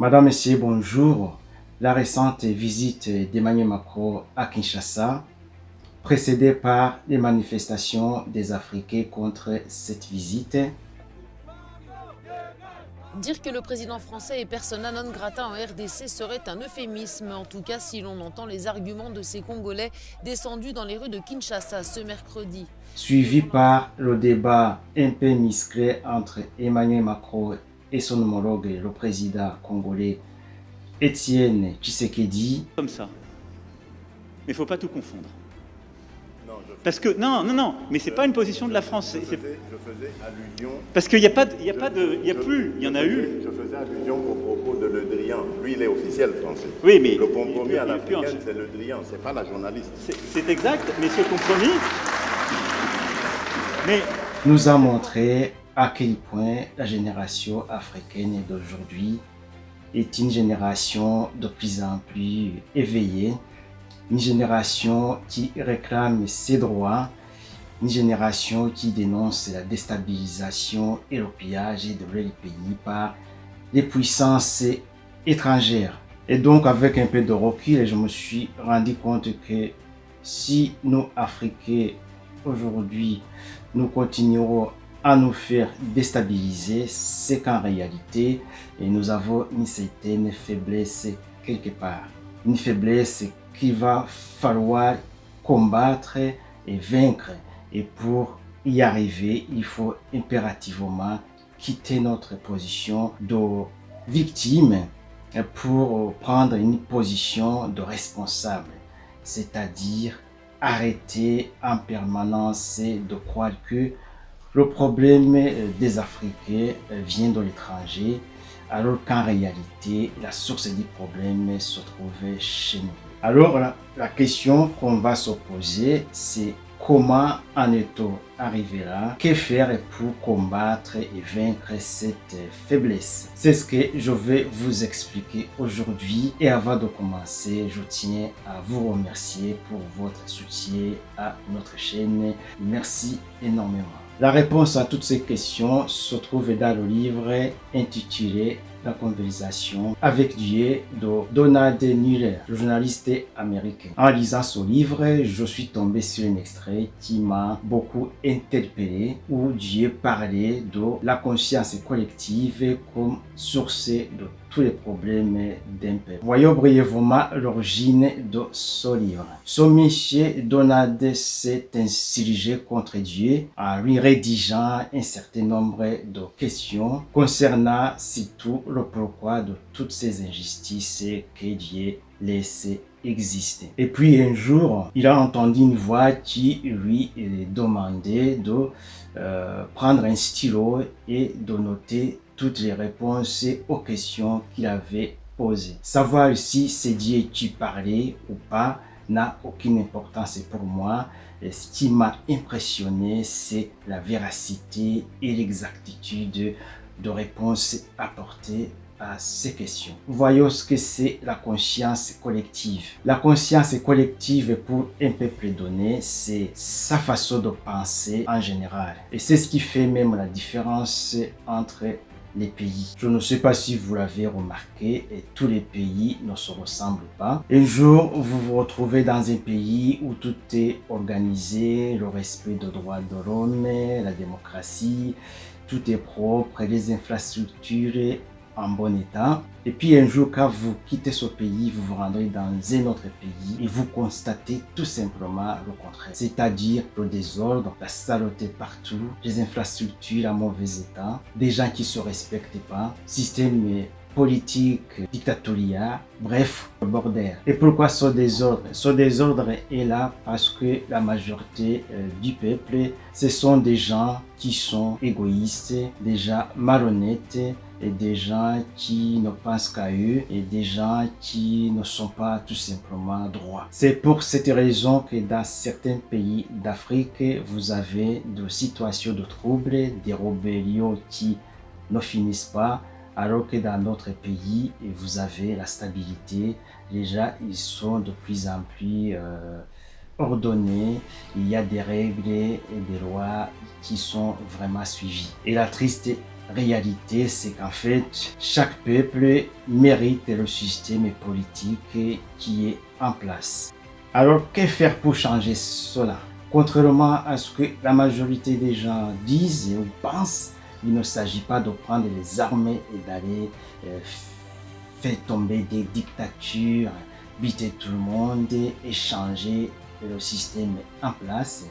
Madame, Messieurs, bonjour. La récente visite d'Emmanuel Macron à Kinshasa, précédée par les manifestations des Africains contre cette visite. Dire que le président français est persona non grata en RDC serait un euphémisme, en tout cas si l'on entend les arguments de ces Congolais descendus dans les rues de Kinshasa ce mercredi. Suivi par le débat un peu musclé entre Emmanuel Macron et son homologue, le président congolais Étienne Tshisekedi. Comme ça. Mais il ne faut pas tout confondre. Non, Parce que, non, mais c'est pas une position de la France. Je faisais allusion. Parce qu'il n'y a pas de, il y a plus, il y en a eu. Je faisais allusion au propos de Le Drian. Lui, il est officiel français. Oui, mais le compromis à il est plus en- l'africaine, c'est Le Drian, c'est pas la journaliste. C'est exact, mais ce compromis. Mais Nous a montré à quel point la génération africaine d'aujourd'hui est une génération de plus en plus éveillée, une génération qui réclame ses droits, une génération qui dénonce la déstabilisation et le pillage de leur pays par les puissances étrangères. Et donc, avec un peu de recul, je me suis rendu compte que si nous, Africains, aujourd'hui, nous continuerons à nous faire déstabiliser, c'est qu'en réalité, nous avons une certaine faiblesse quelque part. Une faiblesse qu'il va falloir combattre et vaincre. Et pour y arriver, il faut impérativement quitter notre position de victime pour prendre une position de responsable, c'est-à-dire arrêter en permanence de croire que le problème des Africains vient de l'étranger, alors qu'en réalité, la source du problème se trouve chez nous. Alors, la question qu'on va se poser, c'est comment en est-on arrivé là? Que faire pour combattre et vaincre cette faiblesse? C'est ce que je vais vous expliquer aujourd'hui. Et avant de commencer, je tiens à vous remercier pour votre soutien à notre chaîne. Merci énormément. La réponse à toutes ces questions se trouve dans le livre intitulé La conversation avec Dieu de Donald Miller, le journaliste américain. En lisant ce livre, je suis tombé sur un extrait qui m'a beaucoup interpellé, où Dieu parlait de la conscience collective comme source de tous les problèmes d'un peuple. Voyons brièvement l'origine de ce livre. Ce monsieur Donald s'est insurgé contre Dieu en lui rédigeant un certain nombre de questions concernant surtout le pourquoi de toutes ces injustices que Dieu laisse exister. Et puis un jour, il a entendu une voix qui lui demandait de prendre un stylo et de noter toutes les réponses aux questions qu'il avait posées. Savoir si c'est Dieu qui parlait ou pas n'a aucune importance pour moi. Ce qui m'a impressionné, c'est la véracité et l'exactitude de réponses apportées à ces questions. Voyons ce que c'est la conscience collective. La conscience collective pour un peuple donné, c'est sa façon de penser en général. Et c'est ce qui fait même la différence entre les pays. Je ne sais pas si vous l'avez remarqué, et tous les pays ne se ressemblent pas. Un jour, vous vous retrouvez dans un pays où tout est organisé, le respect des droits de l'homme, la démocratie, tout est propre, les infrastructures en bon état. Et puis un jour, quand vous quittez ce pays, vous vous rendrez dans un autre pays et vous constatez tout simplement le contraire. C'est-à-dire le désordre, la saleté partout, les infrastructures en mauvais état, des gens qui ne se respectent pas, système politique dictatorial, bref, le bordel. Et pourquoi ce désordre? Ce désordre est là parce que la majorité du peuple, ce sont des gens qui sont égoïstes, des gens malhonnêtes, et des gens qui ne pensent qu'à eux et des gens qui ne sont pas tout simplement droits. C'est pour cette raison que dans certains pays d'Afrique, vous avez des situations de troubles, des rébellions qui ne finissent pas, alors que dans d'autres pays, vous avez la stabilité. Les gens, ils sont de plus en plus ordonnés. Il y a des règles et des lois qui sont vraiment suivies. Et la triste réalité, c'est qu'en fait, chaque peuple mérite le système politique qui est en place. Alors, que faire pour changer cela? Contrairement à ce que la majorité des gens disent ou pensent, il ne s'agit pas de prendre les armes et d'aller faire tomber des dictatures, buter tout le monde et changer le système en place.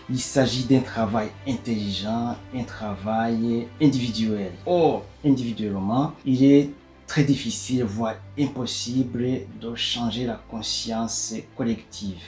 Il s'agit d'un travail intelligent, un travail individuel. Or, individuellement, il est très difficile, voire impossible de changer la conscience collective.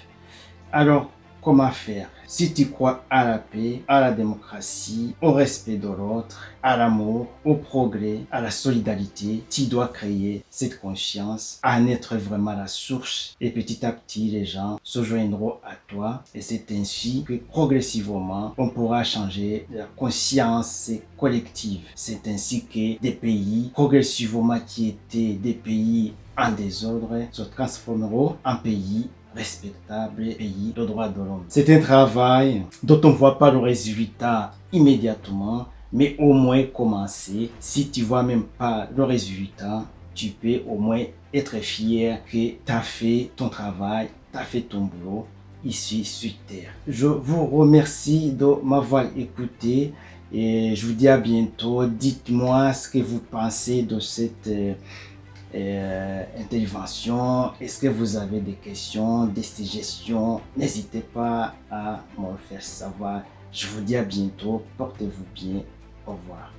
Alors, comment faire? Si tu crois à la paix, à la démocratie, au respect de l'autre, à l'amour, au progrès, à la solidarité, tu dois créer cette conscience, en être vraiment la source. Et petit à petit, les gens se joindront à toi. Et c'est ainsi que progressivement, on pourra changer la conscience collective. C'est ainsi que des pays, progressivement qui étaient des pays en désordre, se transformeront en pays respectable, pays de droits de l'homme. C'est un travail dont on ne voit pas le résultat immédiatement, mais au moins commencer. Si tu vois même pas le résultat, tu peux au moins être fier que tu as fait ton travail, tu as fait ton boulot ici sur Terre. Je vous remercie de m'avoir écouté et je vous dis à bientôt. Dites-moi ce que vous pensez de cette intervention. Est-ce que vous avez des questions, des suggestions? N'hésitez pas à me le faire savoir. Je vous dis à bientôt. Portez-vous bien. Au revoir.